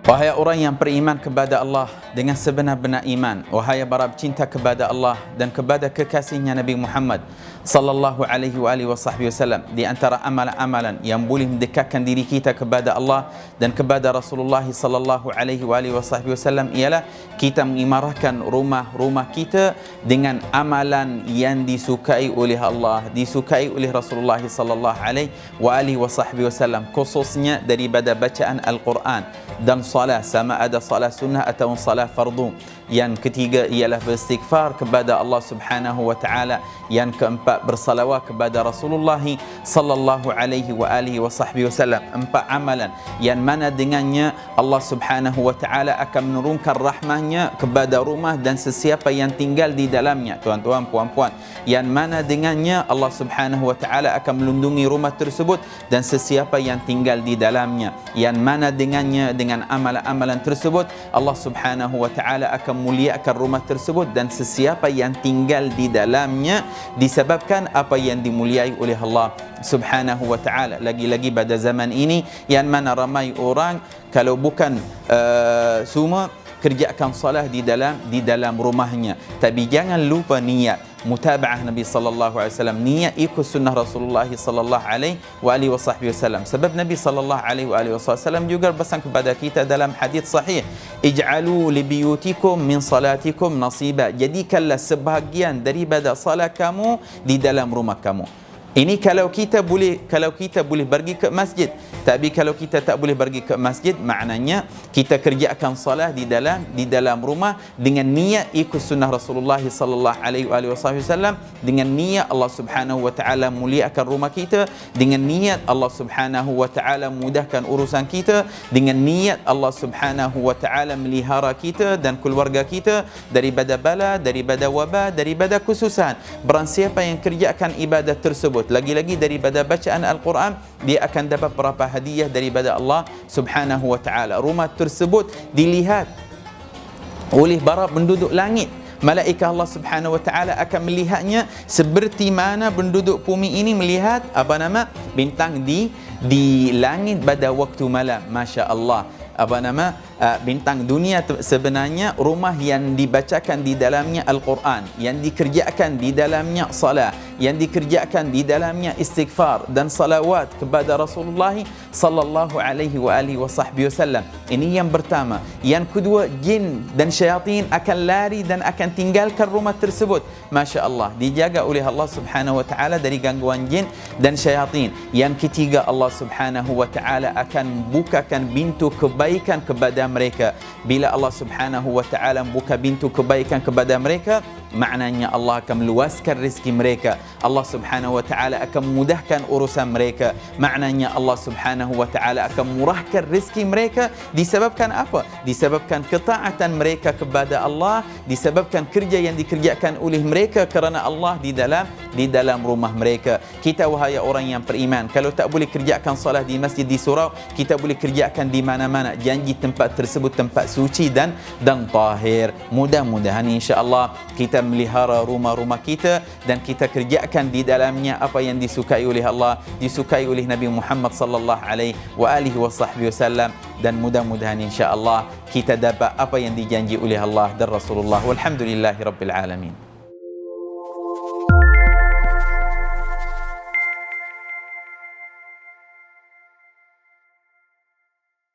Wahai orang yang beriman kepada Allah dengan sebenar-benar iman, wahai para cinta kepada Allah dan kepada kekasihnya Nabi Muhammad sallallahu alaihi wasallam, di antara amalan-amalan yang boleh mendekatkan diri kita kepada Allah dan kepada Rasulullah sallallahu alaihi wasallam ialah kita mengimarahkan rumah-rumah kita dengan amalan yang disukai oleh Allah, disukai oleh Rasulullah sallallahu alaihi wasallam, khususnya daripada bacaan Al-Quran dan salat, sama ada salat sunnah atau salat fardu. Yang ketiga ialah beristighfar kepada Allah Subhanahu wa taala. Yang keempat bersalawat kepada Rasulullah sallallahu alaihi wasallam. Empat amalan yang mana dengannya Allah Subhanahu wa taala akan menurunkan rahmahnya kepada rumah dan sesiapa yang tinggal di dalamnya. Tuan-tuan, puan-puan, yang mana dengannya Allah Subhanahu wa taala akan melindungi rumah tersebut dan sesiapa yang tinggal di dalamnya. Yang mana dengannya, dengan amalan-amalan tersebut, Allah Subhanahu wa taala akan muliakan rumah tersebut dan sesiapa yang tinggal di dalamnya disebabkan apa yang dimuliai oleh Allah Subhanahu wa taala. Lagi-lagi pada zaman ini yang mana ramai orang kalau bukan semua kerjakan salat di dalam rumahnya, tapi jangan lupa niat mutaba'ah Nabi sallallahu alaihi wasallam, niat ikut sunnah Rasulullah sallallahu alaihi wasallam. Sebab Nabi sallallahu alaihi wasallam juga berpesan kepada kita dalam hadis sahih, ij'alu li biyutikum min salatikum nasiba, jadikanlah sebahagian daripada salat kamu di dalam rumah kamu. Ini kalau kita boleh pergi ke masjid. Tapi kalau kita tak boleh pergi ke masjid, maknanya kita kerjakan salat di dalam rumah dengan niat ikut sunnah Rasulullah sallallahu alaihi wasallam, dengan niat Allah Subhanahu wa taala muliakan rumah kita, dengan niat Allah Subhanahu wa taala mudahkan urusan kita, dengan niat Allah Subhanahu wa taala melihara kita dan keluarga kita daripada bala, daripada wabah, daripada kesusahan. Barang siapa yang kerjakan ibadat tersebut lagi-lagi daripada bacaan Al-Quran, dia akan dapat berapa hadiah daripada Allah Subhanahu wa taala. Rumah tersebut dilihat oleh para penduduk langit. Malaikat Allah Subhanahu wa taala akan melihatnya seperti mana penduduk bumi ini melihat bintang di langit pada waktu malam. Masya-Allah. Bintang dunia sebenarnya rumah yang dibacakan di dalamnya Al-Quran, yang dikerjakan di dalamnya salat, yang dikerjakan di dalamnya istighfar dan salawat kepada Rasulullah sallallahu alaihi wasallam. Ini yang pertama. Yang kedua, jin dan syaitan akan lari dan akan tinggalkan rumah tersebut. Masya Allah, dijaga oleh Allah Subhanahu wa taala dari gangguan jin dan syaitan. Yang ketiga, Allah Subhanahu wa taala akan bukakan pintu kebaikan kepada mereka. Bila Allah Subhanahu wa taala buka pintu kebaikan kepada mereka, maknanya Allah akan meluaskan rezeki mereka. Allah Subhanahu wa taala akan memudahkan urusan mereka. Maknanya Allah Subhanahu wa taala akan murahkan rezeki mereka. Disebabkan apa? Disebabkan ketaatan mereka kepada Allah, disebabkan kerja yang dikerjakan oleh mereka kerana Allah di dalam rumah mereka. Kita, wahai orang yang beriman, kalau tak boleh kerjakan salat di masjid di surau, kita boleh kerjakan di mana-mana. Janji tempat tersebut tempat suci dan tahir. Mudah-mudahan insya-Allah kita melihara rumah-rumah kita dan kita kerjakan di dalamnya apa yang disukai oleh Allah, disukai oleh Nabi Muhammad sallallahu alaihi wasallam, dan mudah-mudahan insya-Allah kita dapat apa yang dijanji oleh Allah dan Rasulullah. Walhamdulillahirabbil alamin.